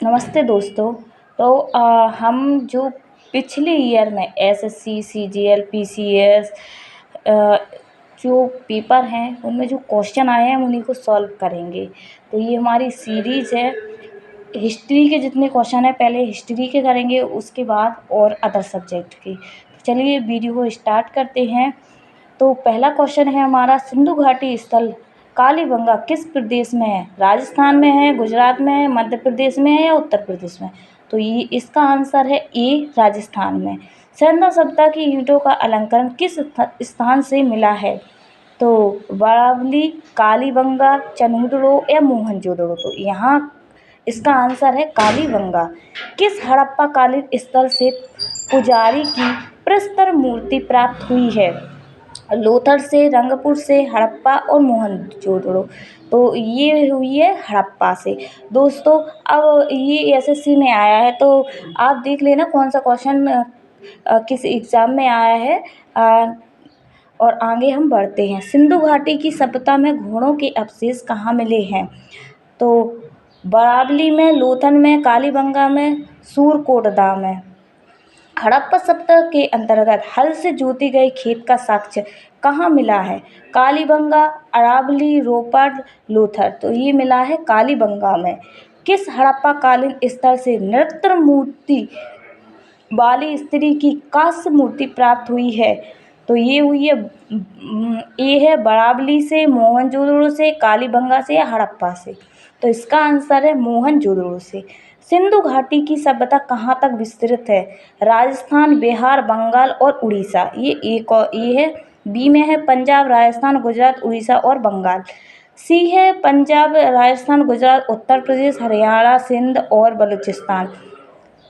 नमस्ते दोस्तों। तो हम जो पिछले ईयर में एसएससी, सीजीएल, पीसीएस जो पेपर हैं उनमें जो क्वेश्चन आए हैं हम उन्हीं को सॉल्व करेंगे। तो ये हमारी सीरीज़ है। हिस्ट्री के जितने क्वेश्चन हैं पहले हिस्ट्री के करेंगे, उसके बाद और अदर सब्जेक्ट के। तो चलिए वीडियो को स्टार्ट करते हैं। तो पहला क्वेश्चन है हमारा, सिंधु घाटी स्थल कालीबंगा किस प्रदेश में है? राजस्थान में है, गुजरात में है, मध्य प्रदेश में है या उत्तर प्रदेश में? तो ये इसका आंसर है ए, राजस्थान में। सिंधु सभ्यता की ईंटों का अलंकरण किस स्थान से मिला है? तो बरावली, कालीबंगा, चनहुदड़ो या मोहनजोदड़ो? तो यहाँ इसका आंसर है कालीबंगा। किस हड़प्पा कालीन स्थल से पुजारी की प्रस्तर मूर्ति प्राप्त हुई है? लोथर से, रंगपुर से, हड़प्पा और मोहनजोदड़ो? तो ये हुई है हड़प्पा से। दोस्तों अब ये एसएससी में आया है, तो आप देख लेना कौन सा क्वेश्चन किस एग्ज़ाम में आया है। और आगे हम बढ़ते हैं। सिंधु घाटी की सभ्यता में घोड़ों के अवशेष कहाँ मिले हैं? तो बरावली में, लोथल में, कालीबंगा में, सूरकोटदा में। हड़प्पा सभ्यता के अंतर्गत हल से जोते गए खेत का साक्ष्य कहाँ मिला है? कालीबंगा, अरावली, रोपड़, लोथर? तो ये मिला है कालीबंगा में। किस हड़प्पा कालीन स्थल से नृत्य मूर्ति वाली स्त्री की कांस्य मूर्ति प्राप्त हुई है? तो ये हुई है ये है बरावली से, मोहनजोदड़ो से, कालीबंगा से या हड़प्पा से? तो इसका आंसर है मोहनजोदड़ो से। सिंधु घाटी की सभ्यता कहाँ तक विस्तृत है? राजस्थान, बिहार, बंगाल और उड़ीसा? ये है बी में है पंजाब, राजस्थान, गुजरात, उड़ीसा और बंगाल। सी है पंजाब, राजस्थान, गुजरात, उत्तर प्रदेश, हरियाणा, सिंध और बलूचिस्तान।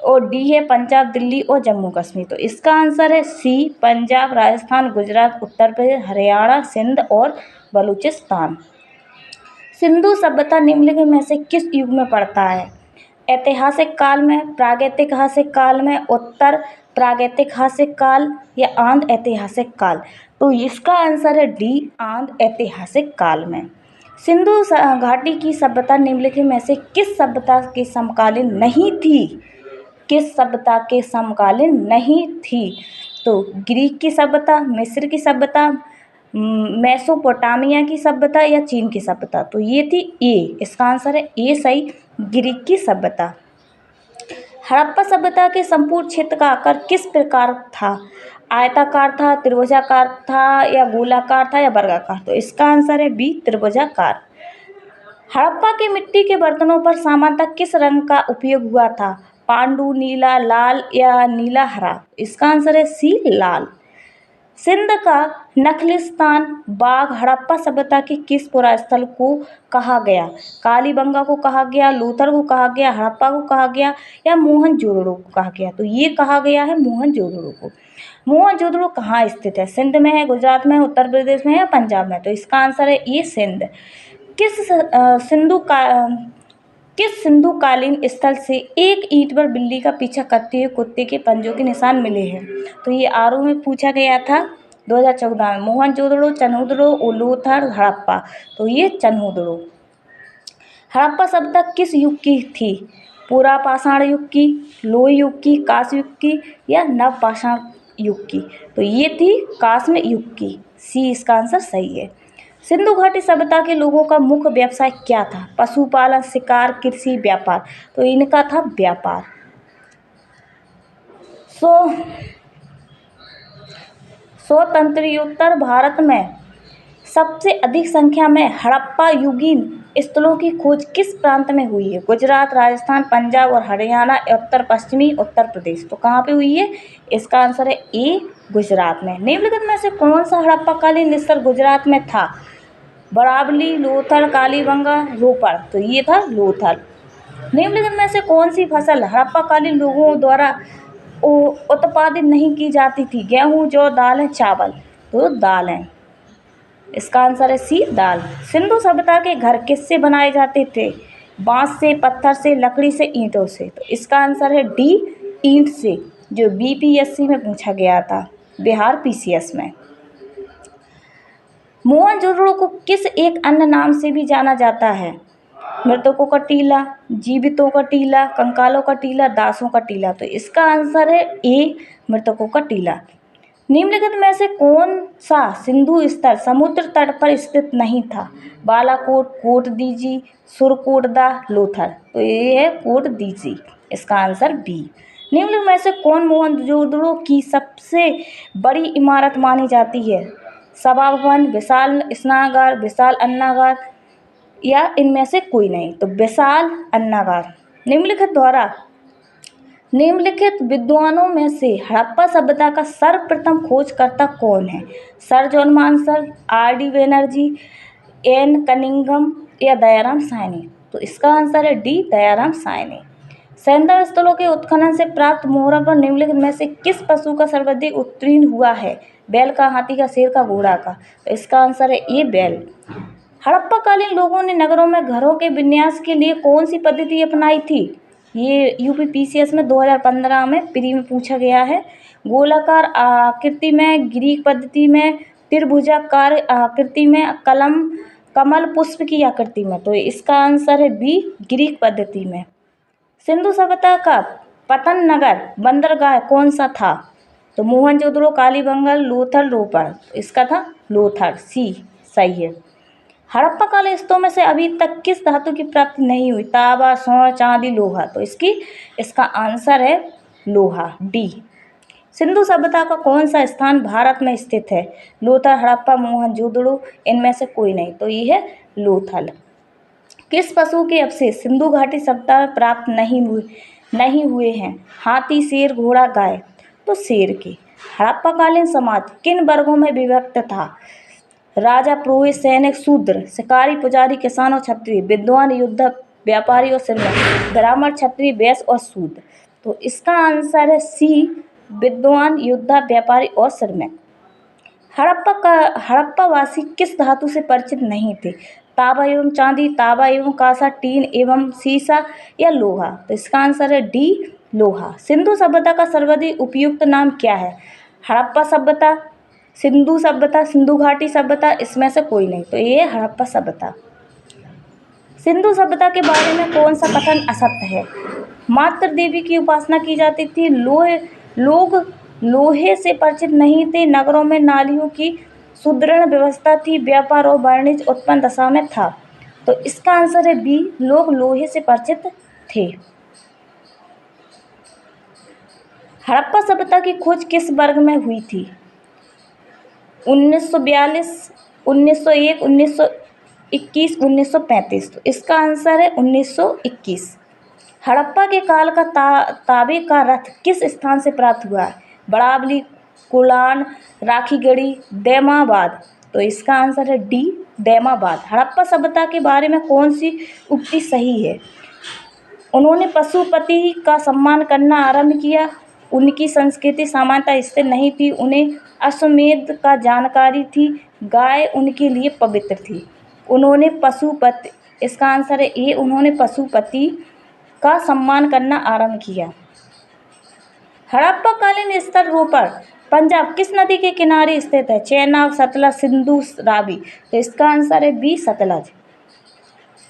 और डी है पंजाब, दिल्ली और जम्मू कश्मीर। तो इसका आंसर है सी, पंजाब, राजस्थान, गुजरात, उत्तर प्रदेश, हरियाणा, सिंध और बलूचिस्तान। सिंधु सभ्यता निम्नलिखित में से किस युग में पड़ता है? ऐतिहासिक काल में, प्रागैतिहासिक काल में, उत्तर प्रागैतिहासिक काल या आंध ऐतिहासिक काल? तो इसका आंसर है डी, आंध ऐतिहासिक काल में। सिंधु घाटी की सभ्यता निम्नलिखित में से किस सभ्यता के समकालीन नहीं थी? किस सभ्यता के समकालीन नहीं थी? तो ग्रीक की सभ्यता, मिस्र की सभ्यता, मेसोपोटामिया की सभ्यता या चीन की सभ्यता? तो ये थी ए, इसका आंसर है ए सही, ग्रीक की सभ्यता। हड़प्पा सभ्यता के संपूर्ण क्षेत्र का आकार किस प्रकार था? आयताकार था, त्रिभुजाकार था या गोलाकार था या वर्गाकार? तो इसका आंसर है बी, त्रिभुजाकार। हड़प्पा के मिट्टी के बर्तनों पर सामान्यतः किस रंग का उपयोग हुआ था? पांडु, नीला, लाल या नीला हरा? इसका आंसर है सी, लाल। सिंध का नखलिस्तान बाग हड़प्पा सभ्यता के किस पुरास्थल को कहा गया? कालीबंगा को कहा गया, लोथर को कहा गया, हड़प्पा को कहा गया या मोहनजोदड़ो को कहा गया? तो ये कहा गया है मोहनजोदड़ो को। मोहनजोदड़ो कहाँ स्थित है? सिंध में है, गुजरात में है, उत्तर प्रदेश में है या पंजाब में? तो इसका आंसर है ये सिंध। किस सिंधुकालीन स्थल से एक ईंट पर बिल्ली का पीछा करते हुए कुत्ते के पंजों के निशान मिले हैं? तो ये आरओ में पूछा गया था 2014 में। मोहनजोदड़ो, चनहुदड़ो, लोथर, हड़प्पा? तो ये चनहुदड़ो। हड़प्पा सभ्यता किस युग की थी? पुरापाषाण युग की, लोही युग की, कांस्य युग की या नवपाषाण युग की? तो ये थी कांस्य युग की, सी इसका आंसर सही है। सिंधु घाटी सभ्यता के लोगों का मुख्य व्यवसाय क्या था? पशुपालन, शिकार, कृषि, व्यापार? तो इनका था व्यापार। स्वतंत्रोत्तर भारत में सबसे अधिक संख्या में हड़प्पा युगीन स्थलों की खोज किस प्रांत में हुई है? गुजरात, राजस्थान, पंजाब और हरियाणा, उत्तर पश्चिमी उत्तर प्रदेश? तो कहाँ पे हुई है? इसका आंसर है ए, गुजरात में। निम्नलिखित में से कौन सा हड़प्पा कालीन स्थल गुजरात में था? बरावली, लोथल, कालीबंगा, रोपड़? तो ये था लोथल। निम्नलिखित में से कौन सी फसल हड़प्पा कालीन लोगों द्वारा उत्पादित नहीं की जाती थी? गेहूँ, जौ, दालें, चावल? तो दालें। इसका आंसर है सी, दाल। सिंधु सभ्यता के घर किससे बनाए जाते थे? बांस से, पत्थर से, लकड़ी से, ईंटों से? तो इसका आंसर है डी, ईंट से, जो बीपीएससी में पूछा गया था, बिहार पीसीएस में। मोहनजोदड़ो को किस एक अन्य नाम से भी जाना जाता है? मृतकों का टीला, जीवितों का टीला, कंकालों का टीला, दासों का टीला। तो इसका आंसर है ए, मृतकों का टीला। निम्नलिखित में से कौन सा सिंधु स्थल समुद्र तट पर स्थित नहीं था? बालाकोट, कोट दीजी, सुरकोटदा, लोथल। तो ये है कोट दीजी, इसका आंसर बी। निम्नलिखित में से कौन मोहनजोदड़ो की सबसे बड़ी इमारत मानी जाती है? सभा भवन, विशाल स्नानागार, विशाल अन्नागार या इनमें से कोई नहीं? तो विशाल अन्नागार। निम्नलिखित विद्वानों में से हड़प्पा सभ्यता का सर्वप्रथम खोजकर्ता कौन है? Sir John Marshall, R D. Banerjee, N Cunningham या दयाराम साहनी। तो इसका आंसर है डी, दयाराम साहनी। सैंधव स्थलों के उत्खनन से प्राप्त मोहरों पर निम्नलिखित में से किस पशु का सर्वाधिक उत्तीर्ण हुआ है? बैल का, हाथी का, शेर का, घोड़ा का। तो इसका आंसर है ए, बैल। हड़प्पाकालीन लोगों ने नगरों में घरों के विन्यास के लिए कौन सी पद्धति अपनाई थी? ये यूपीपीसीएस में 2015 में प्री में पूछा गया है। गोलाकार आकृति में, ग्रीक पद्धति में, त्रिभुजाकार आकृति में, कमल पुष्प की आकृति में। तो इसका आंसर है बी, ग्रीक पद्धति में। सिंधु सभ्यता का पतन नगर बंदरगाह कौन सा था? तो मोहनजोदड़ो, कालीबंगन, लोथल, रोपड़। इसका था लोथल, सी सही है। हड़प्पा कालीन स्तूपों में से अभी तक किस धातु की प्राप्ति नहीं हुई? तांबा, स्वर्ण, चांदी, लोहा। तो इसका आंसर है लोहा, डी। सिंधु सभ्यता का कौन सा स्थान भारत में स्थित है? लोथल, हड़प्पा, मोहनजोदड़ो, इनमें से कोई नहीं। तो ये है लोथल। किस पशु के अवशेष सिंधु घाटी सभ्यता में प्राप्त नहीं हुए हैं? हाथी, शेर, घोड़ा, गाय। तो शेर के। हड़प्पाकालीन समाज किन वर्गों में विभक्त था? राजा, पुरोहित, सैनिक, शूद्र, शिकारी, पुजारी, किसान और क्षत्रिय, विद्वान, योद्धा, व्यापारी और श्रमिक, ब्राह्मण, क्षत्रिय, वैश्य और शूद्र। तो इसका आंसर है सी, विद्वान, योद्धा, व्यापारी और श्रमिक। हड़प्पावासी किस धातु से परिचित नहीं थे? तांबा एवं चांदी, तांबा एवं कांसा, टीन एवं सीसा या लोहा। तो इसका आंसर है डी, लोहा। सिंधु सभ्यता का सर्वाधिक उपयुक्त नाम क्या है? हड़प्पा सभ्यता, सिंधु सभ्यता, सिंधु घाटी सभ्यता, इसमें से कोई नहीं। तो ये हड़प्पा सभ्यता। सिंधु सभ्यता के बारे में कौन सा कथन असत्य है? मातृ देवी की उपासना की जाती थी, लोग लोहे से परिचित नहीं थे, नगरों में नालियों की सुदृढ़ व्यवस्था थी, व्यापार और वाणिज्य उत्पन्न दशा में था। तो इसका आंसर है बी, लोग लोहे से परिचित थे। हड़प्पा सभ्यता की खोज किस वर्ग में हुई थी? 1942, 1901, 1921, 1935। तो इसका आंसर है 1921। हड़प्पा के काल का तांबे का रथ किस स्थान से प्राप्त हुआ है? बड़ावली, कोलान, राखीगढ़ी, दैमाबाद। तो इसका आंसर है डी, दैमाबाद। हड़प्पा सभ्यता के बारे में कौन सी उक्ति सही है? उन्होंने पशुपति का सम्मान करना आरंभ किया, उनकी संस्कृति सामान्यतः स्थिर नहीं थी, उन्हें अश्वमेध का जानकारी थी, गाय उनके लिए पवित्र थी, उन्होंने पशुपति। इसका आंसर है ए, उन्होंने पशुपति का सम्मान करना आरंभ किया। हड़प्पाकालीन स्थल रोपड़ पंजाब किस नदी के किनारे स्थित है? चेनाब, सतलज, सिंधु, रावी। तो इसका आंसर है बी, सतलज।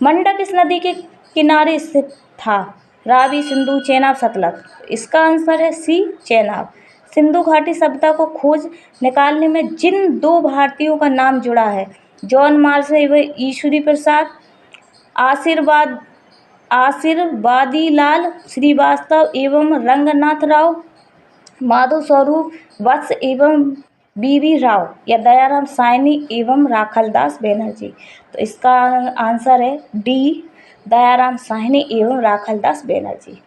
मंडा किस नदी के किनारे स्थित था? रावी, सिंधु, चेनाब, सतलज। इसका आंसर है सी, चेनाब। सिंधु घाटी सभ्यता को खोज निकालने में जिन दो भारतीयों का नाम जुड़ा है, जॉन मार्शल एवं ईश्वरी प्रसाद, आशीर्वादीलाल श्रीवास्तव एवं रंगनाथ राव, माधव स्वरूप वत्स एवं बीवी राव या दयाराम साहनी एवं राखलदास बनर्जी। तो इसका आंसर है डी, दयाराम साहनी एवं राखलदास बनर्जी।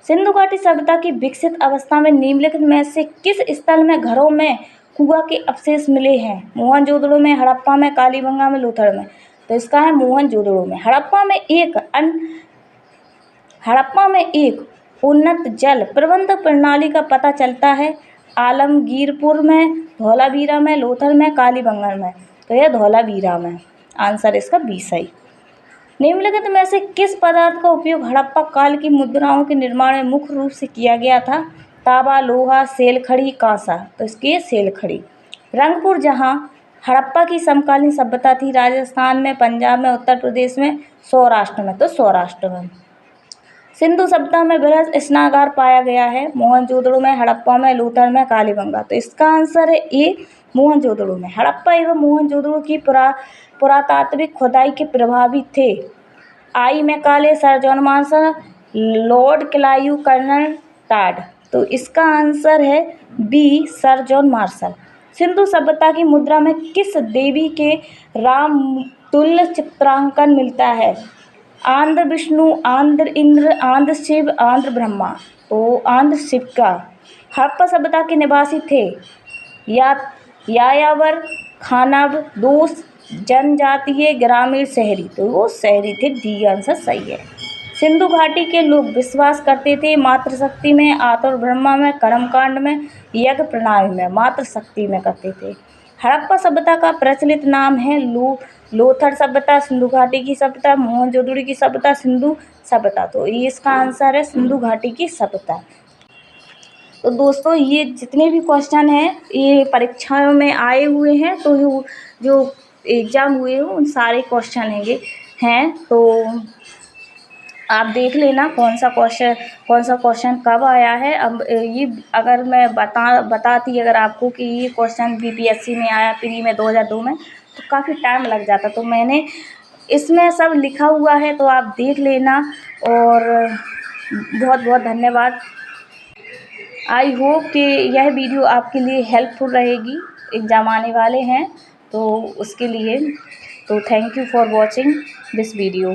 सिंधु घाटी सभ्यता की विकसित अवस्था में निम्नलिखित में से किस स्थल में घरों में कुआं के अवशेष मिले हैं? मोहनजोदड़ो में, हड़प्पा में, कालीबंगा में, लोथल में। तो इसका है मोहनजोदड़ो में। हड़प्पा में एक उन्नत जल प्रबंधन प्रणाली का पता चलता है आलमगीरपुर में, धौलावीरा में, लोथल में, कालीबंगा में। तो यह धौलावीरा में। आंसर इसका बी सही। निम्नलिखित में से किस पदार्थ का उपयोग हड़प्पा काल की मुद्राओं के निर्माण में मुख्य रूप से किया गया था? तांबा, लोहा, सेलखड़ी, कांसा। तो इसकी सेलखड़ी। रंगपुर जहाँ हड़प्पा की समकालीन सभ्यता थी राजस्थान में, पंजाब में, उत्तर प्रदेश में, सौराष्ट्र में, तो सौराष्ट्र में। सिंधु सभ्यता में बृहद स्नानागार पाया गया है, मोहनजोदड़ो में, हड़प्पा में, लोथल में, कालीबंगा। तो इसका आंसर है ए, मोहनजोदड़ो में। हड़प्पा एवं मोहनजोदड़ो की पुरातात्विक खुदाई के प्रभावी थे आई Macaulay, sir John Marshall, lord Clive, colonel Tod. तो इसका आंसर है B, sir John Marshall. Sindhu सभ्यता की मुद्रा में किस देवी के राम तुल्य चित्रांकन मिलता है? आंध्र विष्णु, आंध्र इंद्र, आंध्र शिव, आंध्र ब्रह्मा। तो आंध्र शिव का। हड़प्पा सभ्यता के निवासी थे या यायावर, खानव, दोस्त, जनजातीय, ग्रामीण, शहरी। तो वो शहरी थे, डी आंसर सही है। सिंधु घाटी के लोग विश्वास करते थे मातृशक्ति में, आतुर ब्रह्मा में, कर्मकांड में, यज्ञ प्रणाली में। मातृशक्ति में करते थे। हड़प्पा सभ्यता का प्रचलित नाम है लोथर सभ्यता, सिंधु घाटी की सभ्यता, मोहनजोदड़ो की सभ्यता, सिंधु सभ्यता। तो ये इसका आंसर है सिंधु घाटी की सभ्यता। तो दोस्तों ये जितने भी क्वेश्चन हैं ये परीक्षाओं में आए हुए हैं, तो जो एग्ज़ाम हुए हो उन सारे क्वेश्चन हैं। तो आप देख लेना कौन सा क्वेश्चन कब आया है। अब ये अगर मैं बताती अगर आपको कि ये क्वेश्चन बीपीएससी में आया प्री में 2002 में, तो काफ़ी टाइम लग जाता। तो मैंने इसमें सब लिखा हुआ है, तो आप देख लेना। और बहुत बहुत धन्यवाद। आई होप कि यह वीडियो आपके लिए हेल्पफुल रहेगी। एग्ज़ाम आने वाले हैं तो उसके लिए। तो thank you for watching this video.